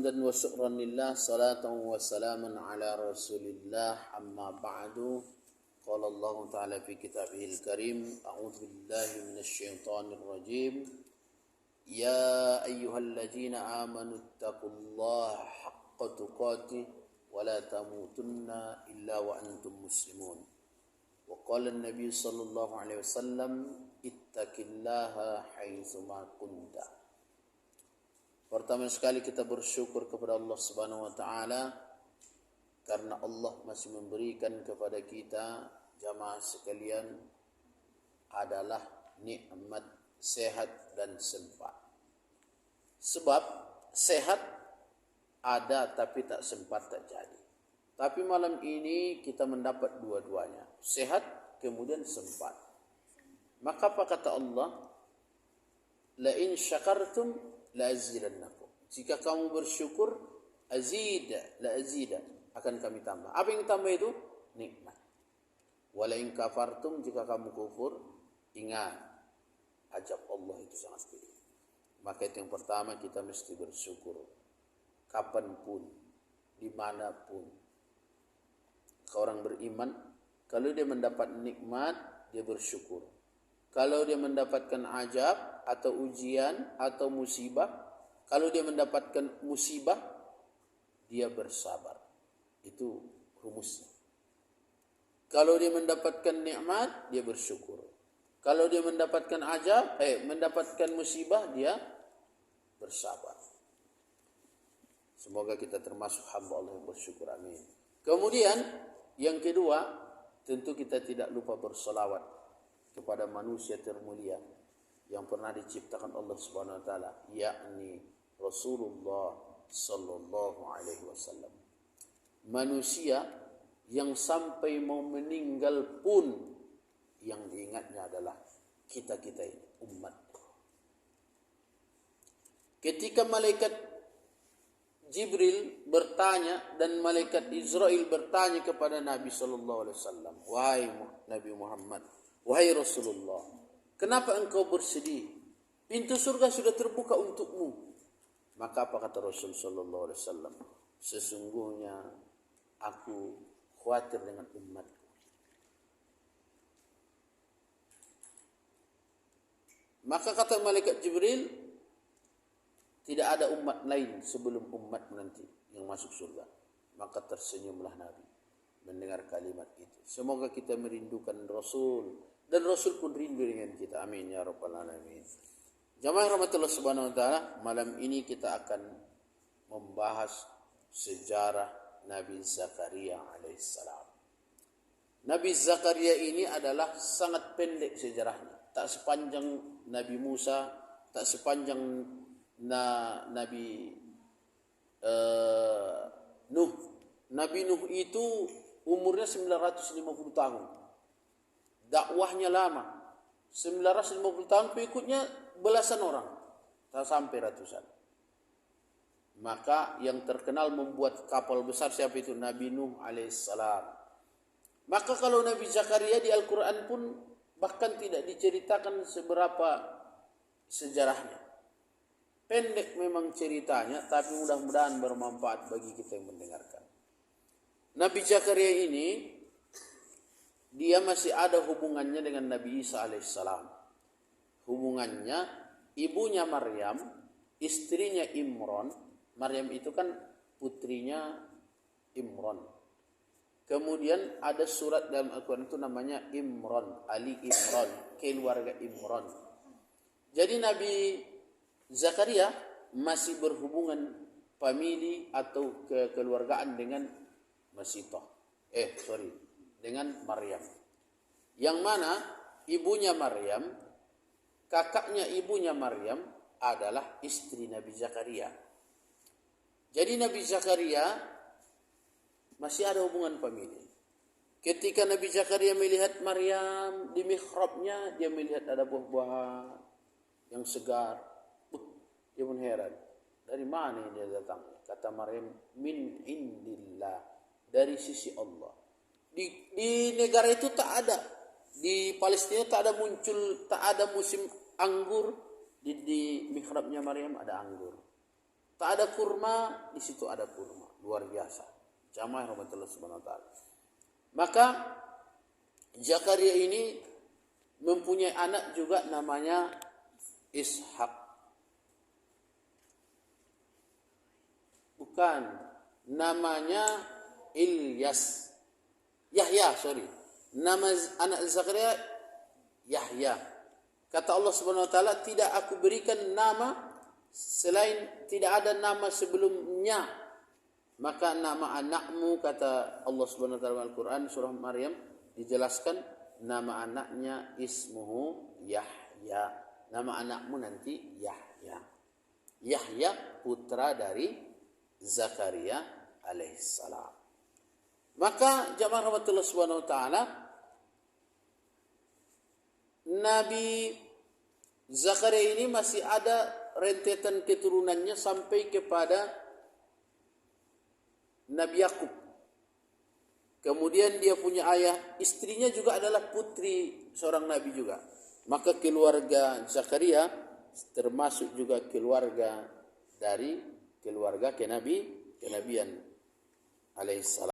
حمدا وشكرا لله صلاة وسلاما على رسول الله أما بعد قال الله تعالى في كتابه الكريم أعوذ بالله من الشيطان الرجيم يا أيها الذين آمنوا اتقوا الله حق تقاته ولا تموتن إلا وأنتم مسلمون وقال النبي صلى الله عليه وسلم اتق الله حيثما كنت. Pertama sekali kita bersyukur kepada Allah Subhanahu wa taala karena Allah masih memberikan kepada kita jamaah sekalian adalah nikmat sehat dan sempat. Sebab sehat ada tapi tak sempat tak jadi. Tapi malam ini kita mendapat dua-duanya. Sehat kemudian sempat. Maka apa kata Allah? La in syakartum la azidannakum. Jika kamu bersyukur, la azida akan kami tambah. Apa yang tambah itu? Nikmat. Wala in kafartum, jika kamu kufur, ingat ajab Allah itu sangat pedih. Maka itu yang pertama, kita mesti bersyukur. Kapanpun, dimanapun. Orang beriman, kalau dia mendapat nikmat, dia bersyukur. Kalau dia mendapatkan ajab atau ujian atau musibah, kalau dia mendapatkan musibah, dia bersabar. Itu rumusnya. Kalau dia mendapatkan nikmat, dia bersyukur. Kalau dia mendapatkan mendapatkan musibah, dia bersabar. Semoga kita termasuk hamba Allah yang bersyukur. Amin. Kemudian yang kedua, tentu kita tidak lupa bersolawat kepada manusia termulia yang pernah diciptakan Allah Subhanahu wa taala, yakni Rasulullah sallallahu alaihi wasallam. Manusia yang sampai mau meninggal pun yang diingatnya adalah kita-kita ini, umat. Ketika malaikat Jibril bertanya dan malaikat Israel bertanya kepada Nabi sallallahu alaihi wasallam, wahai Nabi Muhammad, wahai Rasulullah, kenapa engkau bersedih? Pintu surga sudah terbuka untukmu. Maka apa kata Rasul sallallahu alaihi wasallam? Sesungguhnya aku khawatir dengan umatku. Maka kata malaikat Jibril, tidak ada umat lain sebelum umat nanti yang masuk surga. Maka tersenyumlah Nabi mendengar kalimat itu. Semoga kita merindukan Rasul dan Rasul pun rindu dengan kita. Amin ya rabbal alamin. Jamaah rahmatullah subhanahu wa ta'ala, malam ini kita akan membahas sejarah Nabi Zakaria alaihissalam. Nabi Zakaria ini adalah sangat pendek sejarahnya. Tak sepanjang Nabi Musa, tak sepanjang Nabi Nuh. Nabi Nuh itu umurnya 950 tahun. Dakwahnya lama. 950 tahun, pengikutnya belasan orang. Tak sampai ratusan. Maka yang terkenal membuat kapal besar siapa itu? Nabi Nuh alaihissalam. Maka kalau Nabi Zakaria di Al-Quran pun bahkan tidak diceritakan seberapa sejarahnya. Pendek memang ceritanya, tapi mudah-mudahan bermanfaat bagi kita yang mendengarkan. Nabi Zakaria ini, dia masih ada hubungannya dengan Nabi Isa alaihissalam. Hubungannya, ibunya Maryam, istrinya Imran. Maryam itu kan putrinya Imran. Kemudian ada surat dalam Al-Quran itu namanya Imran, Ali Imran, keluarga Imran. Jadi Nabi Zakaria masih berhubungan famili atau kekeluargaan dengan dengan Maryam. Yang mana ibunya Maryam, kakaknya ibunya Maryam adalah istri Nabi Zakaria. Jadi Nabi Zakaria masih ada hubungan famili. Ketika Nabi Zakaria melihat Maryam di mihrabnya, dia melihat ada buah-buahan yang segar. Dia pun heran. Dari mana dia datang? Kata Maryam, min indillah, dari sisi Allah. Di negara itu tak ada. Di Palestina tak ada musim anggur. Di mihrabnya Maryam ada anggur. Tak ada kurma, di situ ada kurma. Luar biasa. Jamaah rahmatullah subhanahu wa ta'ala. Maka Zakaria ini mempunyai anak juga namanya Ishak. Bukan, namanya Ilyas. Yahya, sorry. Nama anak Zakaria Yahya. Kata Allah Subhanahu wa taala, tidak aku berikan nama selain, tidak ada nama sebelumnya. Maka nama anakmu, kata Allah Subhanahu wa taala Al-Qur'an surah Maryam, dijelaskan nama anaknya ismuhu Yahya. Nama anakmu nanti Yahya. Yahya putra dari Zakaria alaihissalam. Maka jamaah rahmatullah subhanahu wa ta'ala, Nabi Zakaria ini masih ada rentetan keturunannya sampai kepada Nabi Yakub. Kemudian dia punya ayah, istrinya juga adalah putri seorang nabi juga. Maka keluarga Zakaria termasuk juga keluarga dari keluarga kenabian alaihissalam.